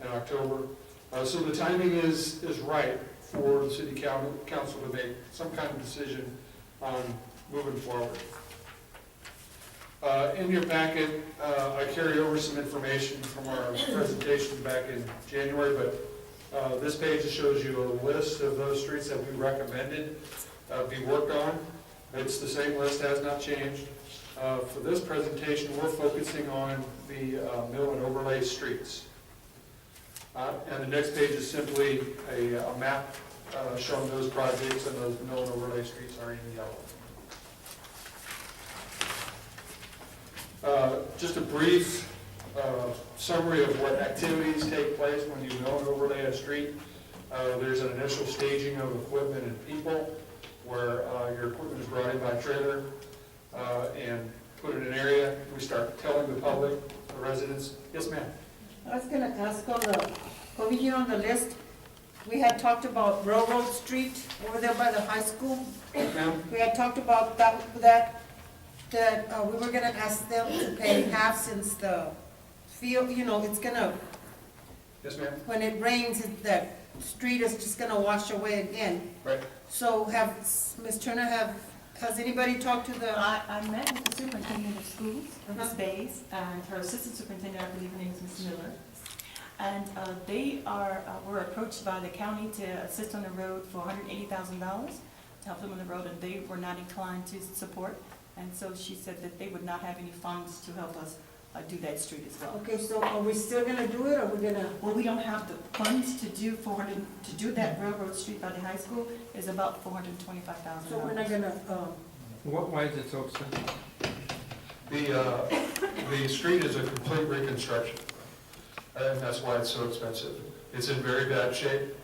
in October. So the timing is right for the city council to make some kind of decision on moving forward. In your packet, I carry over some information from our presentation back in January, but this page shows you a list of those streets that we recommended be worked on. It's the same list, has not changed. For this presentation, we're focusing on the mill and overlay streets. And the next page is simply a map showing those projects, and those mill and overlay streets are in yellow. Just a brief summary of what activities take place when you mill and overlay a street. There's an initial staging of equipment and people where your equipment is brought in by trailer and put in an area. We start telling the public, the residents. Yes, ma'am. I was gonna ask over here on the list, we had talked about Railroad Street over there by the high school. Ma'am? We had talked about that we were gonna ask them to pay half since the field, it's gonna, Yes, ma'am. when it rains, that street is just gonna wash away again. Right. So Ms. Turner, has anybody talked to the? I met with the superintendent of schools, Ms. Bays, and her assistant superintendent, I believe her name is Ms. Miller. And they were approached by the county to assist on the road for $180,000 to help them on the road, and they were not inclined to support. And so she said that they would not have any funds to help us do that street as well. Okay, so are we still gonna do it, or we're gonna? Well, we don't have the funds to do that railroad street by the high school is about $425,000. So we're not gonna, Why is it so expensive? The street is a complete reconstruction, and that's why it's so expensive. It's in very bad shape.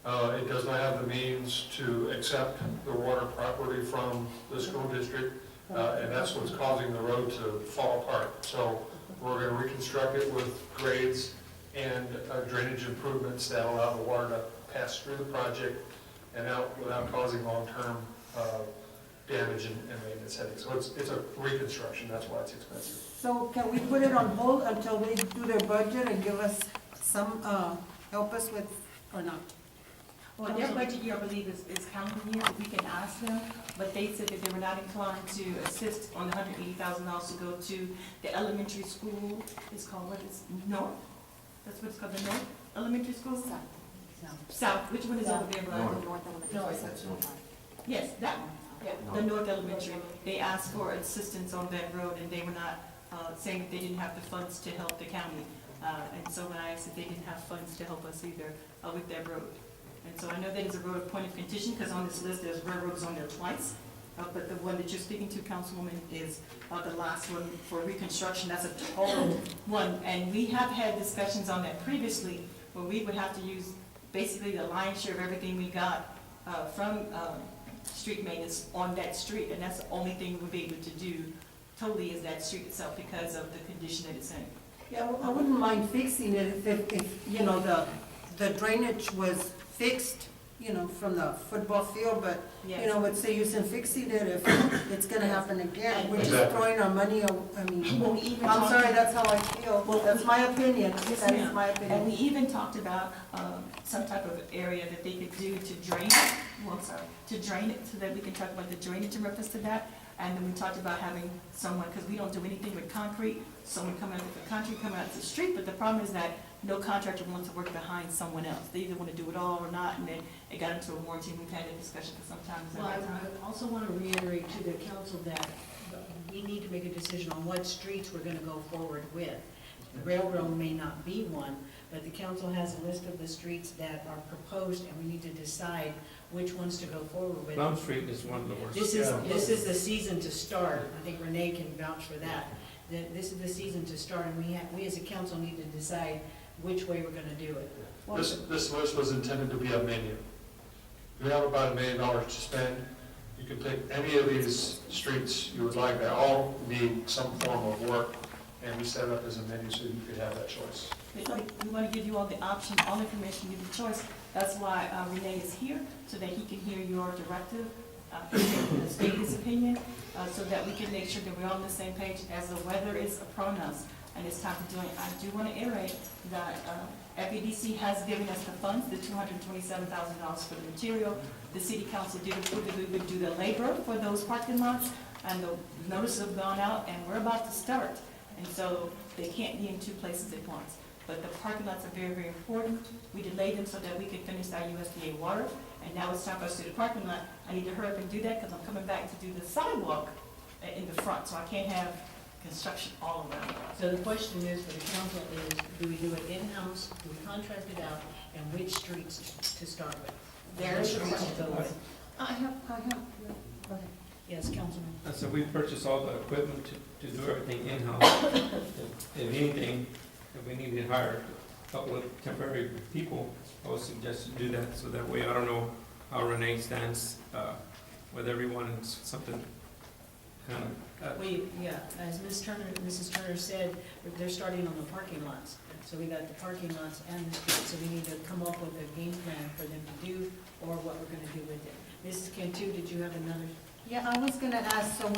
It does not have the means to accept the water property from the school district, and that's what's causing the road to fall apart. So we're going to reconstruct it with grades and drainage improvements that allow the water to pass through the project and out without causing long-term damage and maintenance headaches. So it's a reconstruction, that's why it's expensive. so can we put it on hold until they do their budget and give us some, help us with, or not? Well, their budget year, I believe, is calendar year, we can ask them, but they said that they were not inclined to assist on the $180,000 to go to the elementary school. It's called, what is, North? That's what it's called, the North Elementary School? South, which one is over there, Brian? North. Yes, that one, the North Elementary. They asked for assistance on that road, and they were not, saying that they didn't have the funds to help the county. And so when I asked if they didn't have funds to help us either with that road. And so I know that is a road of point of contention, because on this list, there's railroads on there twice. But the one that you're speaking to, Councilwoman, is the last one for reconstruction. That's a total one. And we have had discussions on that previously, where we would have to use basically the lion's share of everything we got from street maintenance on that street. And that's the only thing we would be able to do totally is that street itself, because of the condition that it's in. Yeah, well, I wouldn't mind fixing it if the drainage was fixed, from the football field, but, Yes. what's the use in fixing it if it's gonna happen again? We're just Exactly. throwing our money, Well, we even I'm talked- sorry, that's how I feel. Well, That's my opinion. Yes, That is ma'am. my And opinion. we even talked about some type of area that they could do to drain it, to drain it, so that we can talk about the drainage in reference to that. And then we talked about having someone, because we don't do anything with concrete, someone coming out with the concrete coming out to the street, but the problem is that no contractor wants to work behind someone else. They either want to do it all or not, and then it got into a warranty, and we've had a discussion for some time. Well, I also want to reiterate to the council that we need to make a decision on what streets we're going to go forward with. The railroad may not be one, but the council has a list of the streets that are proposed, and we need to decide which ones to go forward with. Plum Street is one of the worst. This is the season to start. I think Renee can vouch for that. This is the season to start, and we as a council need to decide which way we're going to do it. This list was intended to be a menu. You have about $1 million to spend. You can pick any of these streets you would like. They all need some form of work, and we set it up as a menu so you could have that choice. We want to give you all the options, all the information, give you the choice. That's why Renee is here, so that he can hear your directive, state his opinion, so that we can make sure that we're on the same page as the weather is upon us. and it's time to do it. I do want to iterate that FEDC has given us the funds, the $227,000 for the material. The city council did approve that we would do the labor for those parking lots, and the notices have gone out, and we're about to start. And so they can't be in two places at once. But the parking lots are very, very important. We delayed them so that we could finish our USDA water, and now it's time for us to do the parking lot. I need to hurry up and do that because I'm coming back to do the sidewalk in the front, so I can't have construction all around. So the question is, for the council is, do we do it in-house, do we contract it out, and which streets to start with? There is a Which streets to go with? I have, go ahead. Yes, Councilman. And so we purchased all the equipment to do everything in-house. If anything, if we need to hire a couple of temporary people, I would suggest to do that, so that way I don't know how Renee stands with everyone, it's something kind of, As Mrs. Turner said, they're starting on the parking lots. So we got the parking lots and the streets, so we need to come up with a game plan for them to do, or what we're gonna do with it. Mrs. Cantu, did you have another? Yeah, I was gonna ask, so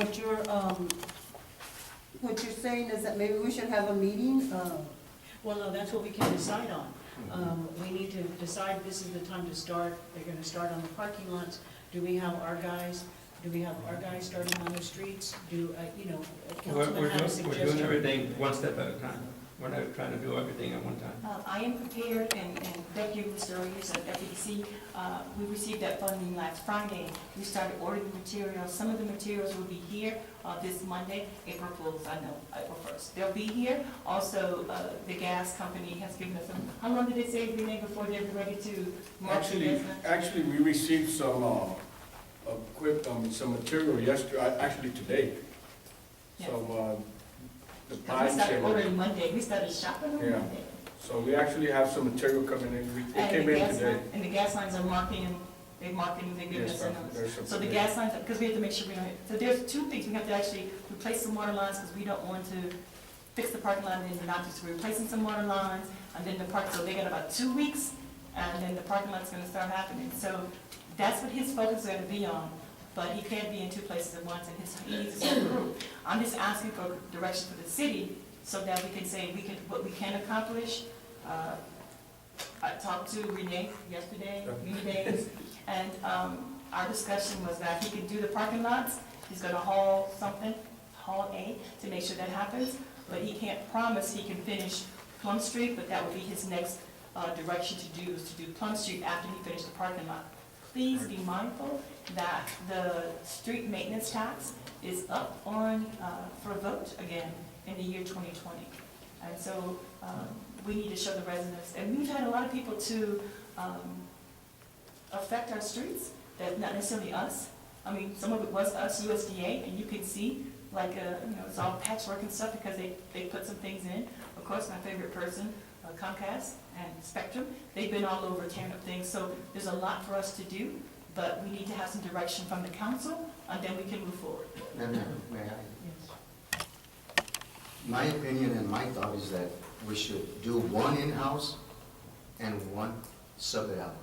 what you're saying is that maybe we should have a meeting, Well, no, that's what we can decide on. We need to decide this is the time to start. They're gonna start on the parking lots. Do we have our guys starting on the streets? Do, Councilman had a we're suggestion? doing everything one step at a time. We're not trying to do everything at one time. I am prepared, and thank you, Mr. Arias at FEDC. We received that funding last Friday. We started ordering the materials. Some of the materials will be here this Monday, April Fools, I know, April 1st. They'll be here. Also, the gas company has given us some, how long did they say, Renee, before they're ready to mark the business? Actually, we received some some material yesterday, actually today. Yes. Some, the We pipes started and, ordering Monday. We started shopping on Yeah. Monday. so we actually have some material coming in. It came in today. And the gas lines are marking, and they're marking, they're giving us Yes, a notice. there's some So the today. gas lines, because we have to make sure we don't, so there's two things, we have to actually replace some water lines, because we don't want to fix the parking lot and then not just, we're replacing some water lines, and then the park, so they got about 2 weeks, and then the parking lot's gonna start happening. So that's what his focus is gonna be on, but he can't be in two places at once, and he needs his own crew. I'm just asking for direction for the city, so that we can say what we can accomplish. I talked to Renee yesterday, many days, and our discussion was that he can do the parking lots. He's gonna haul something, haul A, to make sure that happens, but he can't promise he can finish Plum Street, but that would be his next direction to do, is to do Plum Street after he finished the parking lot. Please be mindful that the street maintenance tax is up on, for a vote again in the year 2020. And so we need to show the residents, and we've had a lot of people to affect our streets, that not necessarily us. I mean, some of it was us, USDA, and you can see, like, it's all patchwork and stuff because they put some things in. Of course, my favorite person, Comcast and Spectrum, they've been all over tearing up things. So there's a lot for us to do, but we need to have some direction from the council, and then we can move forward. May I? My opinion and my thought is that we should do one in-house and one sub it out.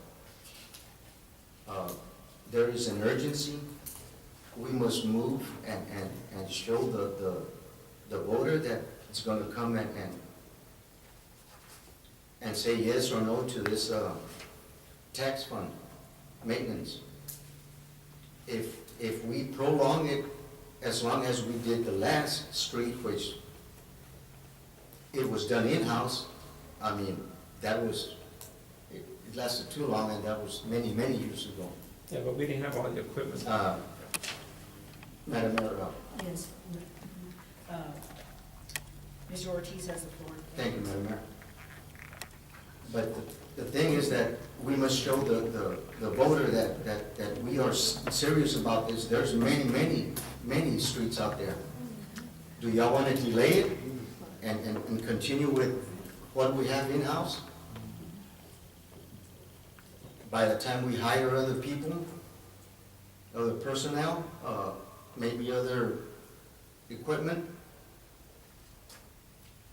There is an urgency. We must move and show the voter that it's going to come and say yes or no to this tax fund maintenance. If we prolong it as long as we did the last street, which it was done in-house, I mean, it lasted too long, and that was many, many years ago. Yeah, but we didn't have all the equipment. Madam Mayor, Yes. Mr. Ortiz has the floor. thank you, Madam Mayor. But the thing is that we must show the voter that we are serious about this. There's many streets out there. Do y'all want to delay it and continue with what we have in-house? By the time we hire other people, other personnel, maybe other equipment,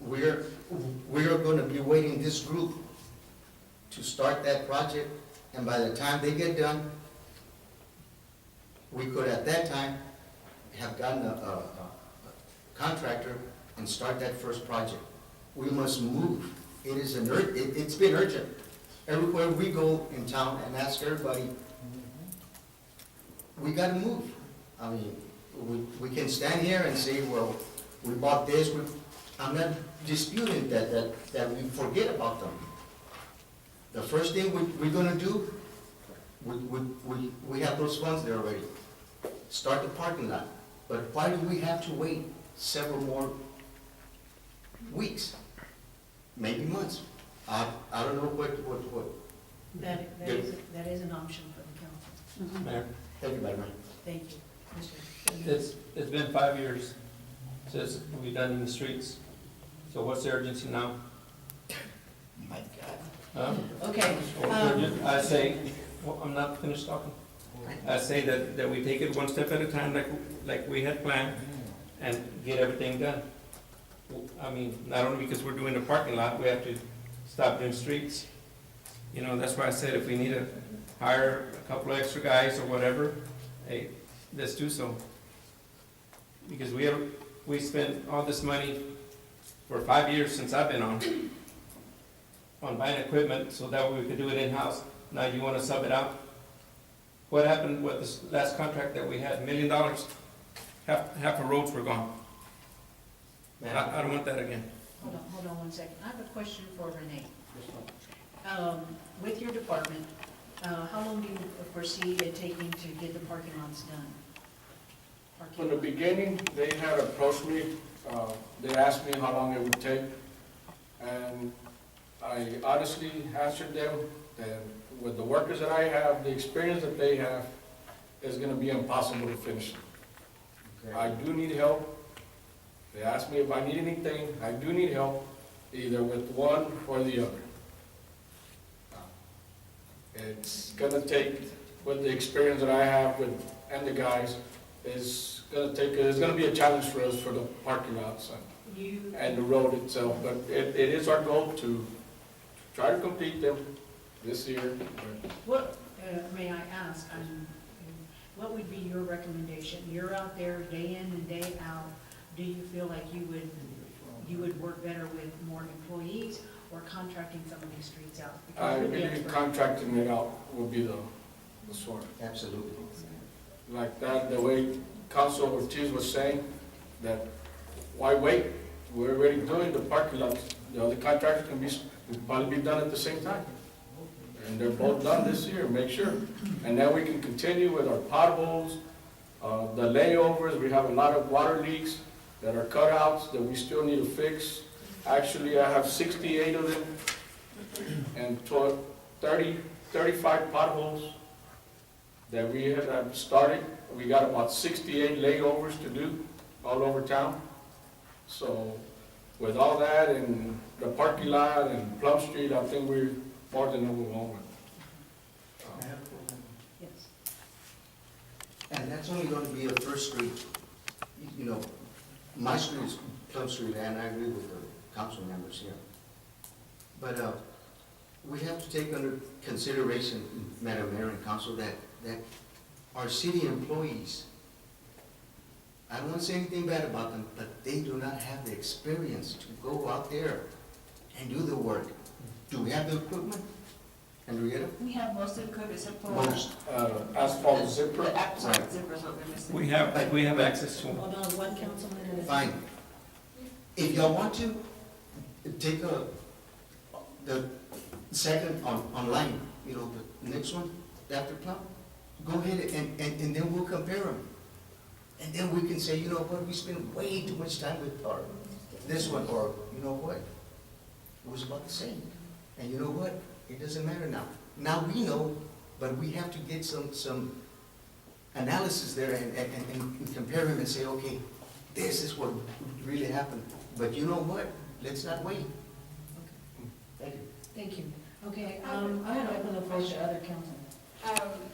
we're going to be waiting this group to start that project, and by the time they get done, we could at that time have gotten a contractor and start that first project. we must move. It is it's been urgent. Everywhere we go in town and ask everybody, we gotta move. I mean, we can stand here and say, well, we bought this, I'm not disputing that we forget about them. The first thing we're gonna do, we have those funds there already. Start the parking lot. But why do we have to wait several more weeks? Maybe months. I don't know what. That is an option for the council. Mayor, Thank you, Madam Mayor. Thank you. Mr. it's been 5 years since we've done in the streets. So what's the urgency now? My God. Huh? Okay, I say, well, I'm not finished talking. I say that we take it one step at a time like we had planned and get everything done. I mean, not only because we're doing the parking lot, we have to stop doing streets. You know, that's why I said if we need to hire a couple of extra guys or whatever, hey, let's do so. Because we spent all this money for 5 years since I've been on buying equipment so that we could do it in-house. Now you want to sub it out? What happened with this last contract that we had, $1 million? Half the roads were gone. I don't want that again. hold on 1 second. I have a question for Renee. With your department, how long do you foresee it taking to get the parking lots done? From the beginning, they had approached me, they asked me how long it would take, and I honestly answered them that with the workers that I have, the experience that they have, it's gonna be impossible to finish it. I do need help. They asked me if I need anything, I do need help, either with one or the other. It's gonna take, with the experience that I have and the guys, it's gonna be a challenge for us for the parking lots and the road itself, but it is our goal to try to complete them this year. What, may I ask, what would be your recommendation? You're out there day in and day out. Do you feel like you would work better with more employees or contracting some of these streets out? Because I you're the believe expert. contracting it out will be the sort. Absolutely. Like that, the way Council Ortiz was saying, that why wait? We're already doing the parking lots. The other contractors will probably be done at the same time. And they're both done this year, make sure. And then we can continue with our potholes, the layovers. We have a lot of water leaks that are cutouts that we still need to fix. Actually, I have 68 of them and 35 potholes that we have started. We got about 68 layovers to do all over town. So with all that and the parking lot and Plum Street, I think we're more than overwhelmed. Yes. And that's only going to be a first street. You know, my street is Plum Street, and I agree with the council members here. But we have to take under consideration, Madam Mayor and Council, that our city employees, I don't want to say anything bad about them, but they do not have the experience to go out there and do the work. Do we have the equipment? Henrietta? We have most of the equipment except for Most. Asphalt zipper. the asphalt zippers what we're missing. We have access to them. Hold on, one councilman at a time. Fine. If y'all want to, take the second online, you know, the next one, after Plum, go ahead and then we'll compare them. And then we can say, you know what, we spend way too much time with this one, or you know what, it was about the same. And you know what, it doesn't matter now. Now we know, but we have to get some analysis there and compare them and say, okay, this is what really happened. But you know what, let's not wait. Thank you. Thank you. Okay, I'm gonna open the floor to other councilmen.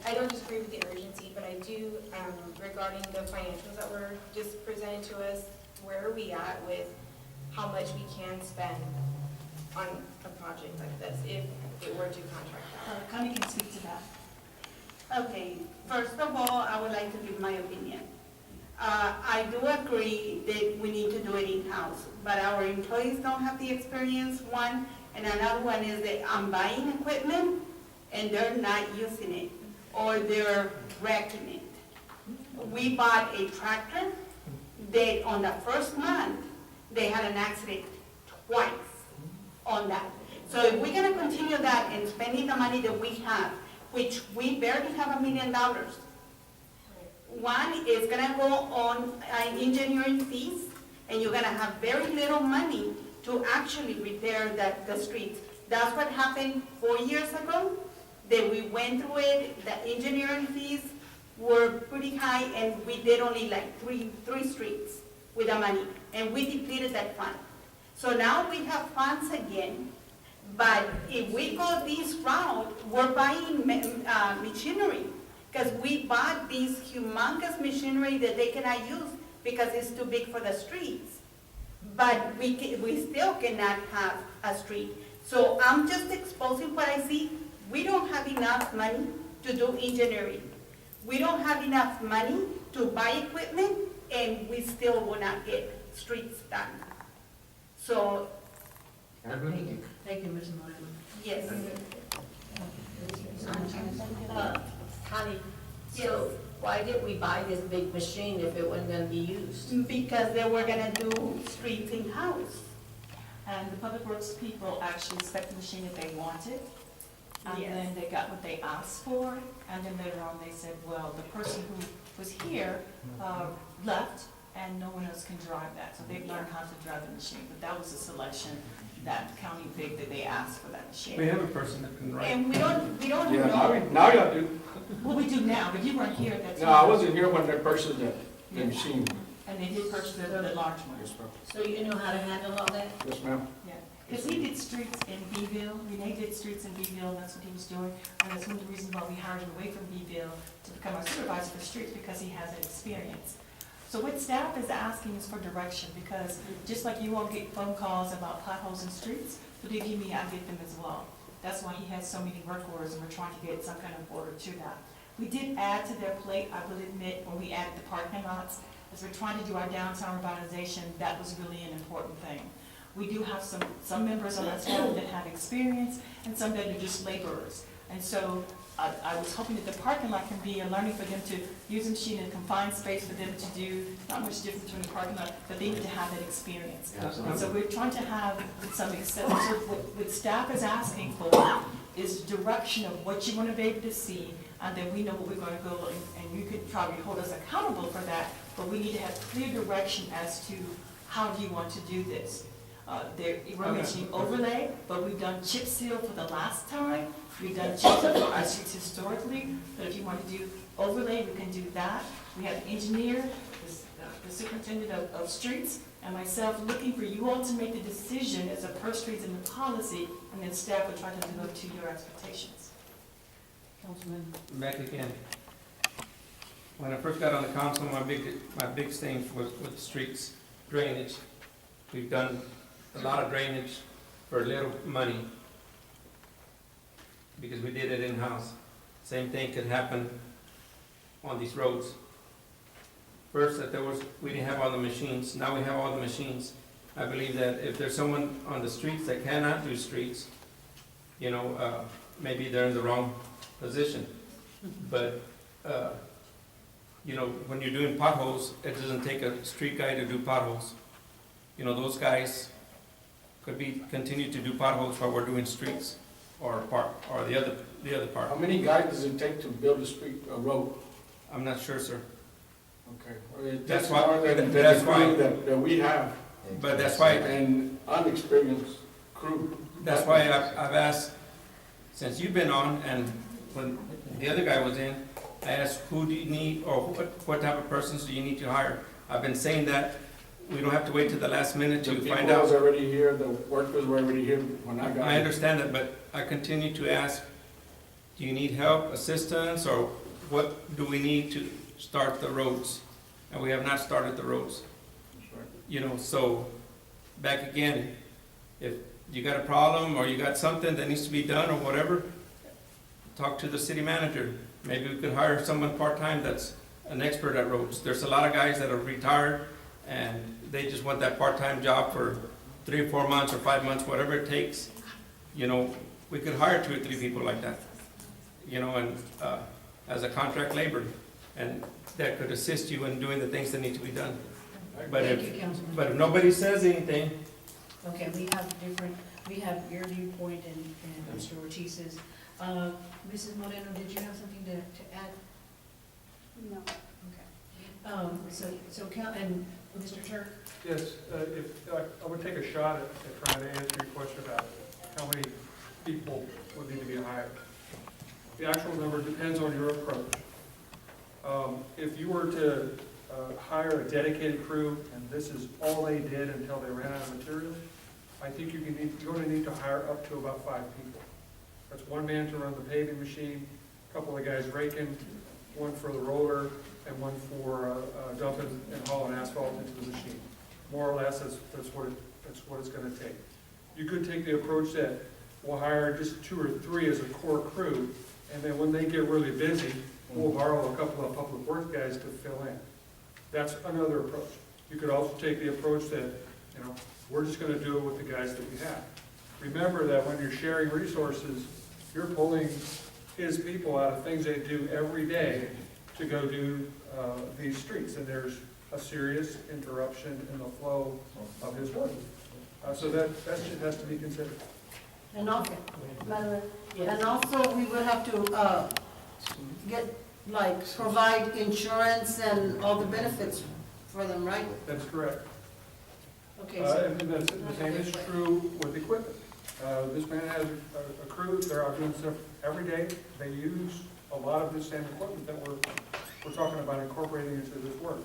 I don't disagree with the urgency, but I do, regarding the financials that were just presented to us, where are we at with how much we can spend on a project like this if it were to contract out? Connie can speak to that. Okay, first of all, I would like to give my opinion. I do agree that we need to do it in-house, but our employees don't have the experience, one, and another one is that I'm buying equipment and they're not using it, or they're wrecking it. We bought a tractor that on the first month, they had an accident twice on that. So if we're gonna continue that and spending the money that we have, which we barely have $1 million, one is gonna go on engineering fees, and you're gonna have very little money to actually repair the streets. That's what happened 4 years ago, that we went through it, the engineering fees were pretty high, and we did only like three streets with the money, and we depleted that fund. So now we have funds again, but if we go this route, we're buying machinery, because we bought these humongous machinery that they cannot use because it's too big for the streets. But we still cannot have a street. So I'm just exposing what I see. We don't have enough money to do engineering. We don't have enough money to buy equipment, and we still will not get streets done. So, Thank you, Ms. Moreno. yes. Connie, Yes. so why did we buy this big machine if it wasn't gonna be used? Because they were gonna do streets in-house. And the public works people actually inspected the machine that they wanted, and Yes. then they got what they asked for, and then later on they said, well, the person who was here left, and no one else can drive that, so they've learned how to drive the machine, but that was a selection that county picked that they asked for that We machine. have a person that can write. And we don't Yeah, know. now y'all do. Well, we do now, but you weren't here at that time. No, I wasn't here when they purchased the machine. And they did purchase the large one. Yes, ma'am. So you know how to handle all that? Yes, ma'am. Yeah, because he did streets in Beeville, Renee did streets in Beeville, that's what he was doing, and that's one of the reasons why we hired him away from Beeville to become our supervisor for streets, because he has that experience. So what staff is asking is for direction, because just like you all get phone calls about potholes in streets, believe you me, I get them as well. That's why he has so many work orders, and we're trying to get some kind of order to that. We did add to their plate, I will admit, when we added the parking lots, as we're trying to do our downtown revitalization, that was really an important thing. We do have some members on our staff that have experience, and some that are just laborers. And so I was hoping that the parking lot can be a learning for them to use a machine in a confined space for them to do, not much different between the parking lot, but they need to have that experience. And so we're trying to have some acceptance. So what staff is asking for is direction of what you want to be able to see, and then we know what we're going to go, and you could probably hold us accountable for that, but we need to have clear direction as to how do you want to do this. We're mentioning overlay, but we've done chip seal for the last time. We've done chip seal for our streets historically, but if you want to do overlay, we can do that. We have the engineer, the superintendent of streets, and myself looking for you all to make the decision as a per streets in the policy, and then staff will try to live up to your expectations. Councilman. Back again. When I first got on the council, my big thing was with streets, drainage. We've done a lot of drainage for little money because we did it in-house. Same thing could happen on these roads. First, we didn't have all the machines. Now we have all the machines. I believe that if there's someone on the streets that cannot do streets, maybe they're in the wrong position. But, when you're doing potholes, it doesn't take a street guy to do potholes. Those guys could continue to do potholes while we're doing streets or the other part. How many guys does it take to build a road? I'm not sure, sir. Okay. Well, it That's takes why- more than that's the why- crew that we have, But that's why, and unexperienced crew. I've asked, since you've been on and when the other guy was in, I asked, who do you need, or what type of persons do you need to hire? I've been saying that. We don't have to wait till the last minute The to people find was out. already here, the workers were already here when I got I here. understand that, but I continue to ask, do you need help, assistance, or what do we need to start the roads? And we have not started the roads. So back again, if you got a problem or you got something that needs to be done or whatever, talk to the city manager. Maybe we could hire someone part-time that's an expert at roads. There's a lot of guys that are retired and they just want that part-time job for 3 or 4 months or 5 months, whatever it takes. You know, we could hire 2 or 3 people like that, you know, and, as a contract labor, and that could assist you in doing the things that need to be done. But Thank you, if, Councilman. but if nobody says anything, Okay, we have your viewpoint and Mr. Ortiz's. Mrs. Moreno, did you have something to add? No. Okay. And Mr. Turk? Yes, if, I would take a shot at trying to answer your question about how many people would need to be hired. The actual number depends on your approach. If you were to hire a dedicated crew, and this is all they did until they ran out of materials, I think you're going to need to hire up to about 5 people. That's 1 man to run the paving machine, a couple of guys raking, 1 for the roller, and 1 for dumping and hauling asphalt into the machine. More or less, that's what it's going to take. You could take the approach that we'll hire just 2 or 3 as a core crew, and then when they get really busy, we'll borrow a couple of public works guys to fill in. That's another approach. You could also take the approach that, you know, we're just going to do it with the guys that we have. Remember that when you're sharing resources, you're pulling his people out of things they do every day to go do these streets, and there's a serious interruption in the flow of his work. So that shit has to be considered. And also, and also we will have to, provide insurance and all the benefits for them, right? That's correct. Okay, And the same is true with equipment. This man has a crew, they're out doing stuff every day. They use a lot of the same equipment that we're talking about incorporating into this work.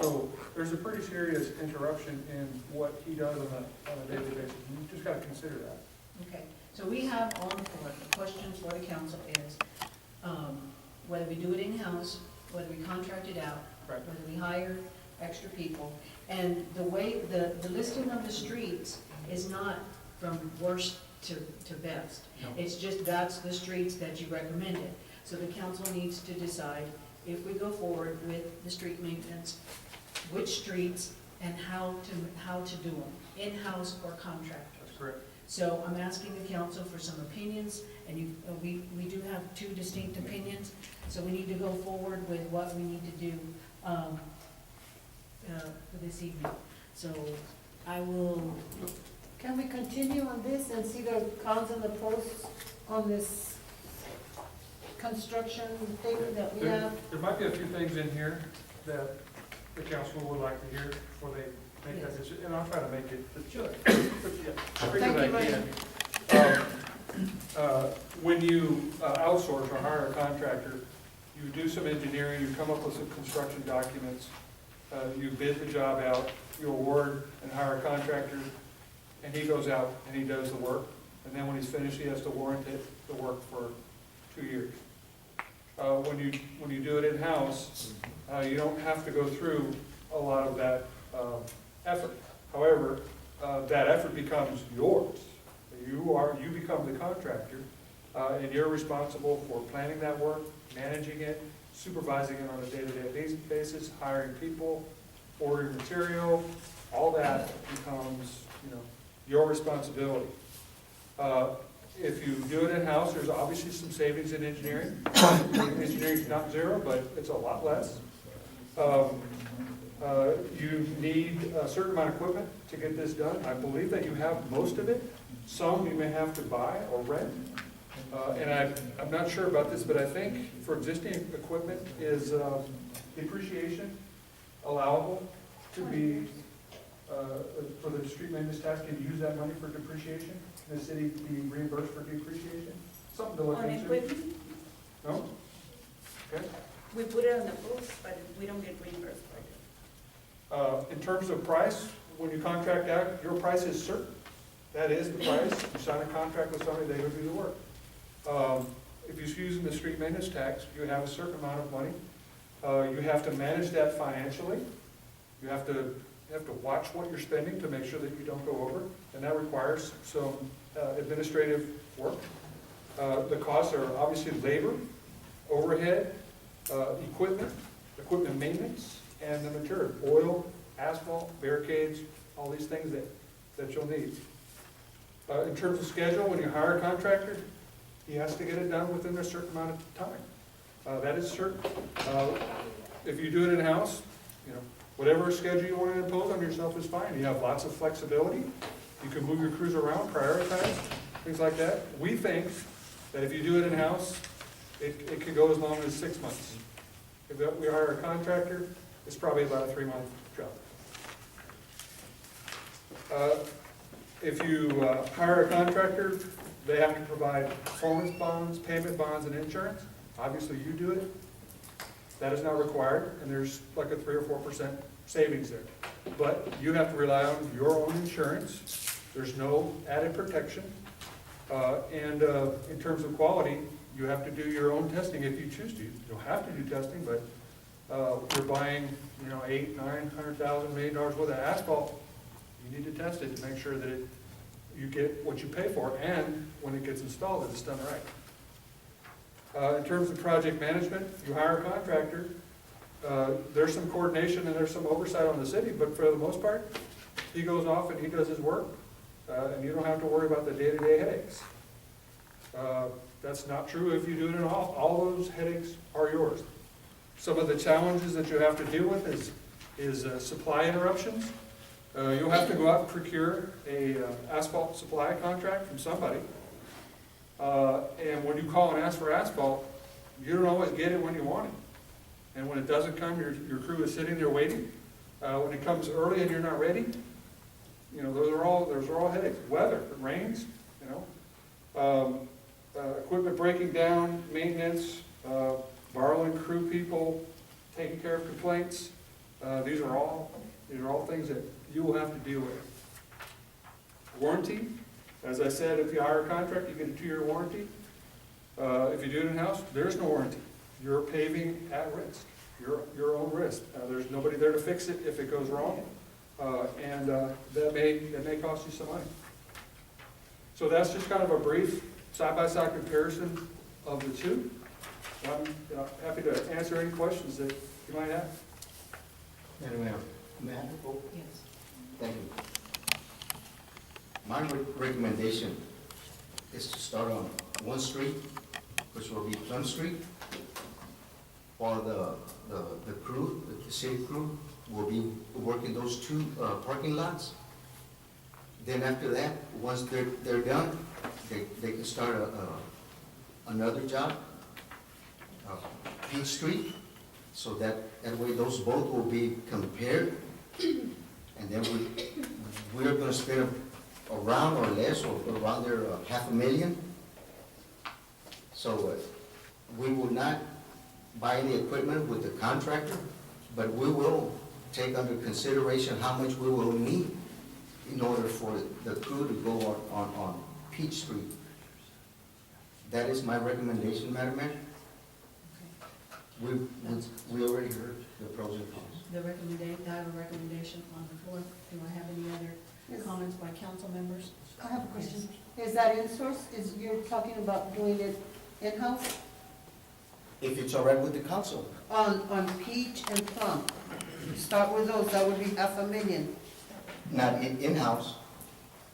So there's a pretty serious interruption in what he does on a daily basis. You just got to consider that. okay. So we have on the floor, the questions for the council is, whether we do it in-house, whether we contract it out, Right. whether we hire extra people. And the way, the listing of the streets is not from worst to best. No. It's just that's the streets that you recommended. So the council needs to decide if we go forward with the street maintenance, which streets and how to do them, in-house or contractor. That's correct. So I'm asking the council for some opinions, and we do have 2 distinct opinions, so we need to go forward with what we need to do for this evening. So I will, Can we continue on this and see the cons and the pros on this construction thing that we have? There might be a few things in here that the council would like to hear before they make that decision, and I'll try to make it. Sure. Thank you, Mike. When you outsource or hire a contractor, you do some engineering, you come up with some construction documents, you bid the job out, you award and hire a contractor, and he goes out and he does the work. And then when he's finished, he has to warrant the work for 2 years. When you do it in-house, you don't have to go through a lot of that effort. However, that effort becomes yours. You become the contractor, and you're responsible for planning that work, managing it, supervising it on a day-to-day basis, hiring people, ordering material. All that becomes, your responsibility. If you do it in-house, there's obviously some savings in engineering. Engineering's not zero, but it's a lot less. You need a certain amount of equipment to get this done. I believe that you have most of it. Some you may have to buy or rent. And I'm not sure about this, but I think for existing equipment is depreciation allowable to be, for the street maintenance tax, can you use that money for depreciation? Can the city be reimbursed for depreciation? Something to look On into. equipment, No? Okay. we put it on the books, but we don't get reimbursed for it. In terms of price, when you contract out, your price is certain. That is the price. You sign a contract with somebody, they go do the work. If you're using the street maintenance tax, you have a certain amount of money. You have to manage that financially. You have to watch what you're spending to make sure that you don't go over, and that requires some administrative work. The costs are obviously labor, overhead, equipment, equipment maintenance, and the material, oil, asphalt, barricades, all these things that you'll need. In terms of schedule, when you hire a contractor, he has to get it done within a certain amount of time. That is certain. If you do it in-house, whatever schedule you want to impose on yourself is fine. You have lots of flexibility. You can move your crews around, prioritize, things like that. We think that if you do it in-house, it could go as long as 6 months. If we hire a contractor, it's probably about a 3-month job. If you hire a contractor, they have to provide performance bonds, payment bonds, and insurance. Obviously, you do it. That is not required, and there's like a 3 or 4% savings there. But you have to rely on your own insurance. There's no added protection. And in terms of quality, you have to do your own testing if you choose to. You don't have to do testing, but you're buying, $800,000, $900,000, $1 million worth of asphalt. You need to test it to make sure that you get what you pay for, and when it gets installed, that it's done right. In terms of project management, you hire a contractor. There's some coordination and there's some oversight on the city, but for the most part, he goes off and he does his work, and you don't have to worry about the day-to-day headaches. That's not true if you do it in all. All those headaches are yours. Some of the challenges that you have to deal with is supply interruptions. You'll have to go out and procure a asphalt supply contract from somebody. And when you call and ask for asphalt, you don't always get it when you want it. And when it doesn't come, your crew is sitting there waiting. When it comes early and you're not ready, those are all headaches. Weather, if it rains, equipment breaking down, maintenance, borrowing crew people, taking care of complaints. These are all things that you will have to deal with. Warranty, as I said, if you hire a contract, you get a 2-year warranty. If you do it in-house, there's no warranty. You're paving at risk, your own risk. There's nobody there to fix it if it goes wrong, and that may cost you some money. So that's just kind of a brief side-by-side comparison of the two. I'm happy to answer any questions that you might have. Madam Mayor, may I go? Yes. Thank you. My recommendation is to start on one street, which will be Plum Street, while the crew, the city crew, will be working those 2 parking lots. Then after that, once they're done, they can start another job, Peach Street, so that way those both will be compared, and then we're going to spend around or less, or around there $500,000. So we will not buy any equipment with the contractor, but we will take under consideration how much we will need in order for the crew to go on Peach Street. That is my recommendation, Madam Mayor. We already heard the pros and cons. I have a recommendation on the floor. Do I have any other comments by council members? I have a question. Is that in-source? You're talking about doing it in-house? If it's all right with the council. On Peach and Plum. Start with those, that would be $500,000. Not in-house.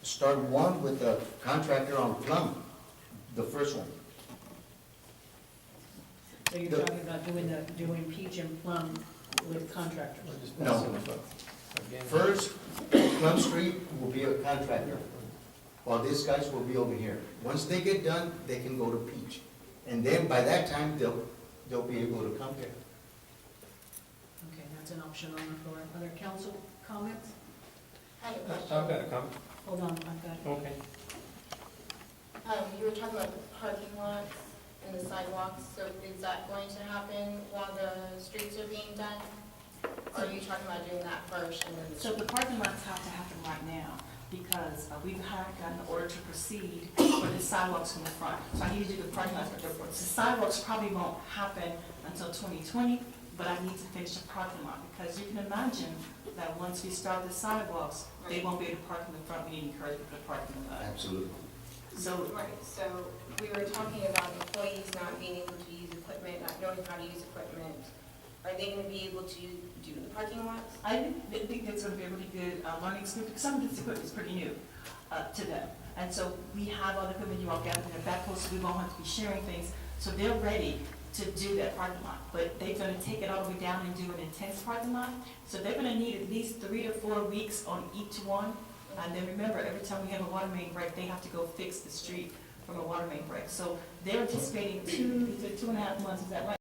Start one with the contractor on Plum, the first one. So you're talking about doing Peach and Plum with contractors? No. First, Plum Street will be a contractor, while these guys will be over here. Once they get done, they can go to Peach. And then by that time, they'll be able to come here. Okay, that's an option on the floor. Other council comments? I have a I've question. got a comment. Hold on, I've got Okay. You were talking about the parking lots and the sidewalks, so is that going to happen while the streets are being done? Or are you talking about doing that first and then? So the parking lots have to happen right now, because we haven't gotten the order to proceed for the sidewalks in the front. So I need to do the parking lots, but the sidewalks probably won't happen until 2020, but I need to finish the parking lot, because you can imagine that once we start the sidewalks, they won't be able to park in the front, we need to encourage people to park in the back. Absolutely. So, Right, so we were talking about employees not being able to use equipment, not knowing how to use equipment. Are they gonna be able to do the parking lots? I think that's gonna be a really good learning experience, because some of this equipment is pretty new to them. And so we have all the equipment, you all gathered in the back post, so we won't have to be sharing things. So they're ready to do that parking lot, but they're gonna take it all the way down and do an intense parking lot. So they're gonna need at least 3 to 4 weeks on each one. And then remember, every time we have a water main break, they have to go fix the street from a water main break. So they're anticipating 2 to 2.5 months, is that right?